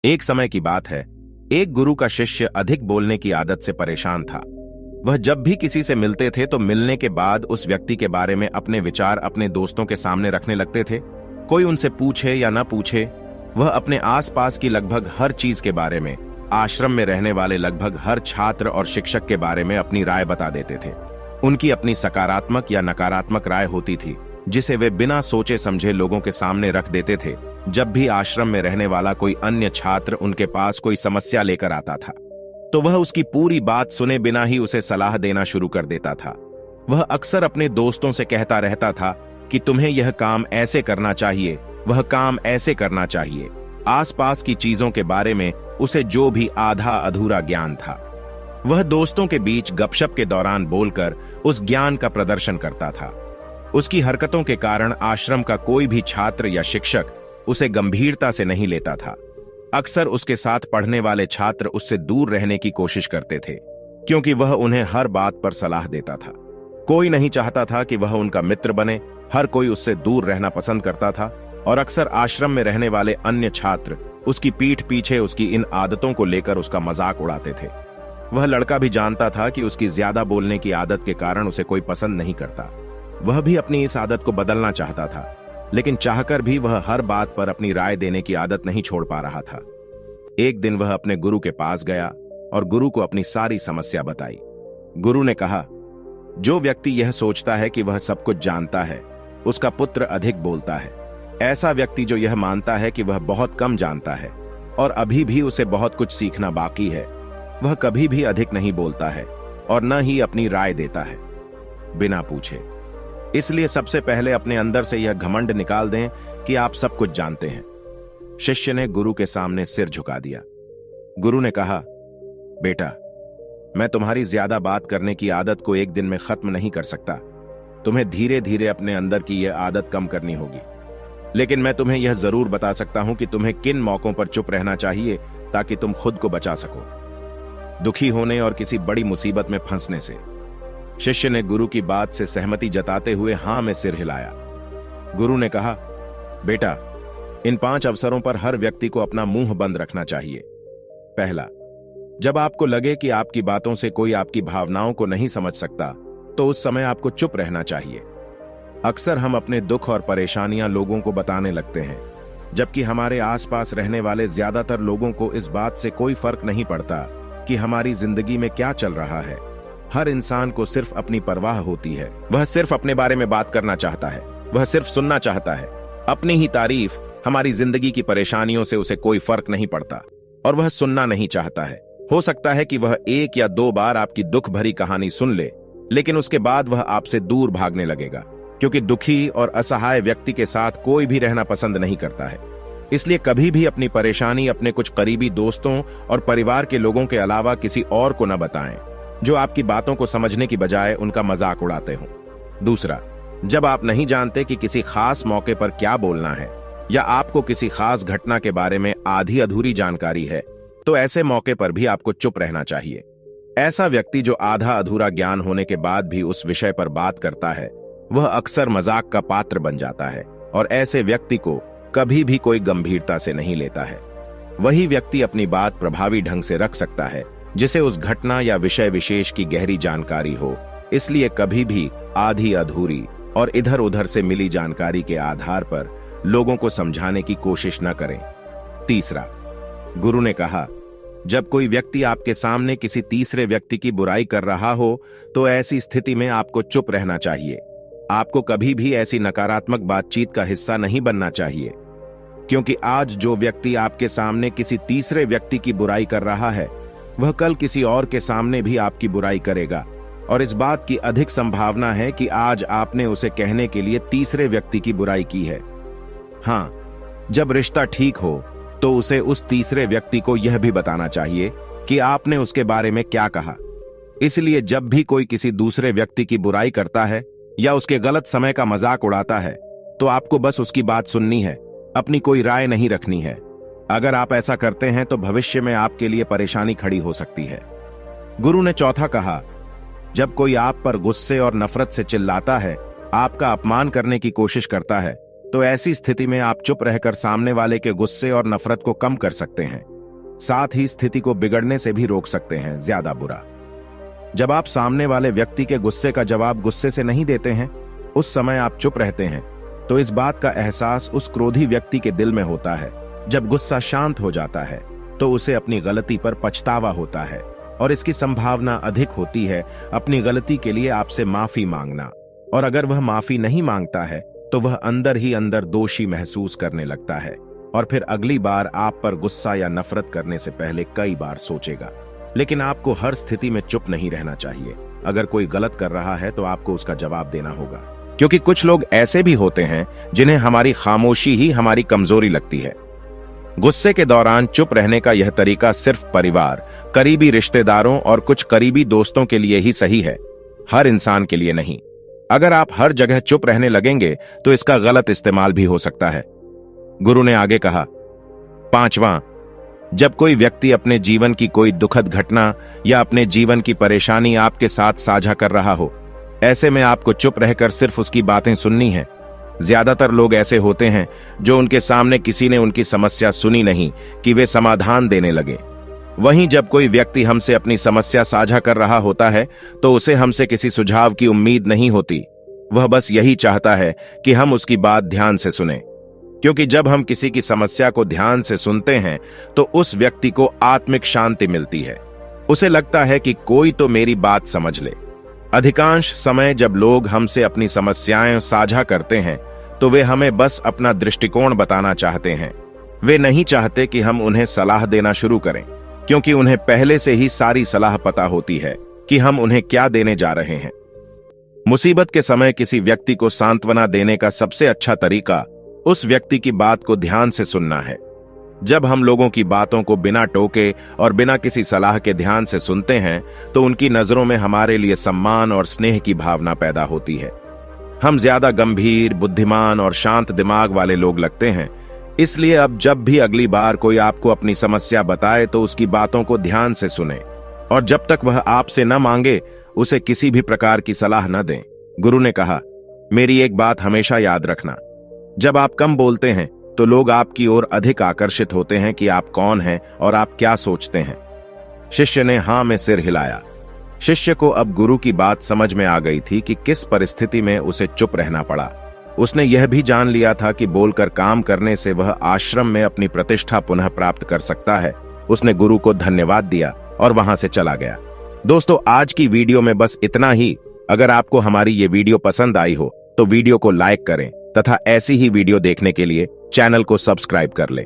एक समय की बात है, एक गुरु का शिष्य अधिक बोलने की आदत से परेशान था। वह जब भी किसी से मिलते थे तो मिलने के बाद उस व्यक्ति के बारे में अपने विचार अपने दोस्तों के सामने रखने लगते थे। कोई उनसे पूछे या न पूछे, वह अपने आसपास की लगभग हर चीज के बारे में, आश्रम में रहने वाले लगभग हर छात्र और शिक्षक के बारे में अपनी राय बता देते थे। उनकी अपनी सकारात्मक या नकारात्मक राय होती थी, जिसे वे बिना सोचे समझे लोगों के सामने रख देते थे। जब भी आश्रम में रहने वाला कोई अन्य छात्र उनके पास कोई समस्या लेकर आता था, तो वह उसकी पूरी बात सुने बिना ही उसे सलाह देना शुरू कर देता था। वह अक्सर अपने दोस्तों से कहता रहता था कि तुम्हें यह काम ऐसे करना चाहिए, वह काम ऐसे करना चाहिए। आसपास की चीजों के बारे में उसे जो भी आधा अधूरा ज्ञान था, वह दोस्तों के बीच गपशप के दौरान बोलकर उस ज्ञान का प्रदर्शन करता था। उसकी हरकतों के कारण आश्रम का कोई भी छात्र या शिक्षक उसे गंभीरता से नहीं लेता था। अक्सर उसके साथ पढ़ने वाले छात्र उससे दूर रहने की कोशिश करते थे, क्योंकि वह उन्हें हर बात पर सलाह देता था। कोई नहीं चाहता था कि वह उनका मित्र बने, हर कोई उससे दूर रहना पसंद करता था, और अक्सर आश्रम में रहने वाले अन्य छात्र उसकी पीठ पीछे उसकी इन आदतों को लेकर उसका मजाक उड़ाते थे। वह लड़का भी जानता था कि उसकी ज्यादा बोलने की आदत के कारण उसे कोई पसंद नहीं करता। वह भी अपनी इस आदत को बदलना चाहता था, लेकिन चाहकर भी वह हर बात पर अपनी राय देने की आदत नहीं छोड़ पा रहा था। एक दिन वह अपने गुरु के पास गया और गुरु को अपनी सारी समस्या बताई। गुरु ने कहा, जो व्यक्ति यह सोचता है कि वह सब कुछ जानता है, उसका पुत्र अधिक बोलता है। ऐसा व्यक्ति जो यह मानता है कि वह बहुत कम जानता है और अभी भी उसे बहुत कुछ सीखना बाकी है, वह कभी भी अधिक नहीं बोलता है और न ही अपनी राय देता है बिना पूछे। इसलिए सबसे पहले अपने अंदर से यह घमंड निकाल दें कि आप सब कुछ जानते हैं। शिष्य ने गुरु के सामने सिर झुका दिया। गुरु ने कहा, बेटा, मैं तुम्हारी ज्यादा बात करने की आदत को एक दिन में खत्म नहीं कर सकता। तुम्हें धीरे धीरे अपने अंदर की यह आदत कम करनी होगी। लेकिन मैं तुम्हें यह जरूर बता सकता हूं कि तुम्हें किन मौकों पर चुप रहना चाहिए ताकि तुम खुद को बचा सको, दुखी होने और किसी बड़ी मुसीबत में फंसने से। शिष्य ने गुरु की बात से सहमति जताते हुए हां में सिर हिलाया। गुरु ने कहा, बेटा, इन 5 अवसरों पर हर व्यक्ति को अपना मुंह बंद रखना चाहिए। पहला, जब आपको लगे कि आपकी बातों से कोई आपकी भावनाओं को नहीं समझ सकता, तो उस समय आपको चुप रहना चाहिए। अक्सर हम अपने दुख और परेशानियां लोगों को बताने लगते हैं, जबकि हमारे आसपास रहने वाले ज्यादातर लोगों को इस बात से कोई फर्क नहीं पड़ता कि हमारी जिंदगी में क्या चल रहा है। हर इंसान को सिर्फ अपनी परवाह होती है। वह सिर्फ अपने बारे में बात करना चाहता है, वह सिर्फ सुनना चाहता है, अपनी ही तारीफ। हमारी जिंदगी की परेशानियों से उसे कोई फर्क नहीं पड़ता और वह सुनना नहीं चाहता है। हो सकता है कि वह 1 या 2 बार आपकी दुख भरी कहानी सुन ले, लेकिन उसके बाद वह आपसे दूर भागने लगेगा, क्योंकि दुखी और असहाय व्यक्ति के साथ कोई भी रहना पसंद नहीं करता है। इसलिए कभी भी अपनी परेशानी अपने कुछ करीबी दोस्तों और परिवार के लोगों के अलावा किसी और को न बताएं, जो आपकी बातों को समझने की बजाय उनका मजाक उड़ाते हों। दूसरा, जब आप नहीं जानते कि किसी खास मौके पर क्या बोलना है या आपको किसी खास घटना के बारे में आधी अधूरी जानकारी है, तो ऐसे मौके पर भी आपको चुप रहना चाहिए। ऐसा व्यक्ति जो आधा अधूरा ज्ञान होने के बाद भी उस विषय पर बात करता है, वह अक्सर मजाक का पात्र बन जाता है और ऐसे व्यक्ति को कभी भी कोई गंभीरता से नहीं लेता है। वही व्यक्ति अपनी बात प्रभावी ढंग से रख सकता है जिसे उस घटना या विषय विशेष की गहरी जानकारी हो। इसलिए कभी भी आधी अधूरी और इधर उधर से मिली जानकारी के आधार पर लोगों को समझाने की कोशिश न करें। तीसरा, गुरु ने कहा, जब कोई व्यक्ति आपके सामने किसी तीसरे व्यक्ति की बुराई कर रहा हो, तो ऐसी स्थिति में आपको चुप रहना चाहिए। आपको कभी भी ऐसी नकारात्मक बातचीत का हिस्सा नहीं बनना चाहिए, क्योंकि आज जो व्यक्ति आपके सामने किसी तीसरे व्यक्ति की बुराई कर रहा है, वह कल किसी और के सामने भी आपकी बुराई करेगा, और इस बात की अधिक संभावना है कि आज आपने उसे कहने के लिए तीसरे व्यक्ति की बुराई की है। हां, जब रिश्ता ठीक हो तो उसे उस तीसरे व्यक्ति को यह भी बताना चाहिए कि आपने उसके बारे में क्या कहा। इसलिए जब भी कोई किसी दूसरे व्यक्ति की बुराई करता है या उसके गलत समय का मजाक उड़ाता है, तो आपको बस उसकी बात सुननी है, अपनी कोई राय नहीं रखनी है। अगर आप ऐसा करते हैं तो भविष्य में आपके लिए परेशानी खड़ी हो सकती है। गुरु ने चौथा कहा, जब कोई आप पर गुस्से और नफरत से चिल्लाता है, आपका अपमान करने की कोशिश करता है, तो ऐसी स्थिति में आप चुप रहकर सामने वाले के गुस्से और नफरत को कम कर सकते हैं। साथ ही स्थिति को बिगड़ने से भी रोक सकते हैं ज्यादा बुरा। जब आप सामने वाले व्यक्ति के गुस्से का जवाब गुस्से से नहीं देते हैं, उस समय आप चुप रहते हैं, तो इस बात का एहसास उस क्रोधी व्यक्ति के दिल में होता है। जब गुस्सा शांत हो जाता है तो उसे अपनी गलती पर पछतावा होता है और इसकी संभावना अधिक होती है अपनी गलती के लिए आपसे माफी मांगना। और अगर वह माफी नहीं मांगता है तो वह अंदर ही अंदर दोषी महसूस करने लगता है और फिर अगली बार आप पर गुस्सा या नफरत करने से पहले कई बार सोचेगा। लेकिन आपको हर स्थिति में चुप नहीं रहना चाहिए। अगर कोई गलत कर रहा है तो आपको उसका जवाब देना होगा, क्योंकि कुछ लोग ऐसे भी होते हैं जिन्हें हमारी खामोशी ही हमारी कमजोरी लगती है। गुस्से के दौरान चुप रहने का यह तरीका सिर्फ परिवार, करीबी रिश्तेदारों और कुछ करीबी दोस्तों के लिए ही सही है, हर इंसान के लिए नहीं। अगर आप हर जगह चुप रहने लगेंगे तो इसका गलत इस्तेमाल भी हो सकता है। गुरु ने आगे कहा, 5वां, जब कोई व्यक्ति अपने जीवन की कोई दुखद घटना या अपने जीवन की परेशानी आपके साथ साझा कर रहा हो, ऐसे में आपको चुप रहकर सिर्फ उसकी बातें सुननी है। ज्यादातर लोग ऐसे होते हैं जो उनके सामने किसी ने उनकी समस्या सुनी नहीं कि वे समाधान देने लगे। वहीं जब कोई व्यक्ति हमसे अपनी समस्या साझा कर रहा होता है तो उसे हमसे किसी सुझाव की उम्मीद नहीं होती। वह बस यही चाहता है कि हम उसकी बात ध्यान से सुनें, क्योंकि जब हम किसी की समस्या को ध्यान से सुनते हैं तो उस व्यक्ति को आत्मिक शांति मिलती है। उसे लगता है कि कोई तो मेरी बात समझ ले। अधिकांश समय जब लोग हमसे अपनी समस्याएं साझा करते हैं तो वे हमें बस अपना दृष्टिकोण बताना चाहते हैं। वे नहीं चाहते कि हम उन्हें सलाह देना शुरू करें, क्योंकि उन्हें पहले से ही सारी सलाह पता होती है कि हम उन्हें क्या देने जा रहे हैं। मुसीबत के समय किसी व्यक्ति को सांत्वना देने का सबसे अच्छा तरीका उस व्यक्ति की बात को ध्यान से सुनना है। जब हम लोगों की बातों को बिना टोके और बिना किसी सलाह के ध्यान से सुनते हैं तो उनकी नजरों में हमारे लिए सम्मान और स्नेह की भावना पैदा होती है। हम ज्यादा गंभीर, बुद्धिमान और शांत दिमाग वाले लोग लगते हैं। इसलिए अब जब भी अगली बार कोई आपको अपनी समस्या बताए तो उसकी बातों को ध्यान से सुने और जब तक वह आपसे न मांगे उसे किसी भी प्रकार की सलाह न दें। गुरु ने कहा, मेरी एक बात हमेशा याद रखना, जब आप कम बोलते हैं तो लोग आपकी ओर अधिक आकर्षित होते हैं कि आप कौन हैं और आप क्या सोचते हैं। शिष्य ने हां में सिर हिलाया। शिष्य को अब गुरु की बात समझ में आ गई थी कि किस परिस्थिति में उसे चुप रहना पड़ा। उसने यह भी जान लिया था कि बोलकर काम करने से वह आश्रम में अपनी प्रतिष्ठा पुनः प्राप्त कर सकता है। उसने गुरु को धन्यवाद दिया और वहां से चला गया। दोस्तों, आज की वीडियो में बस इतना ही। अगर आपको हमारी ये वीडियो पसंद आई हो तो वीडियो को लाइक करें तथा ऐसी ही वीडियो देखने के लिए चैनल को सब्सक्राइब कर लें।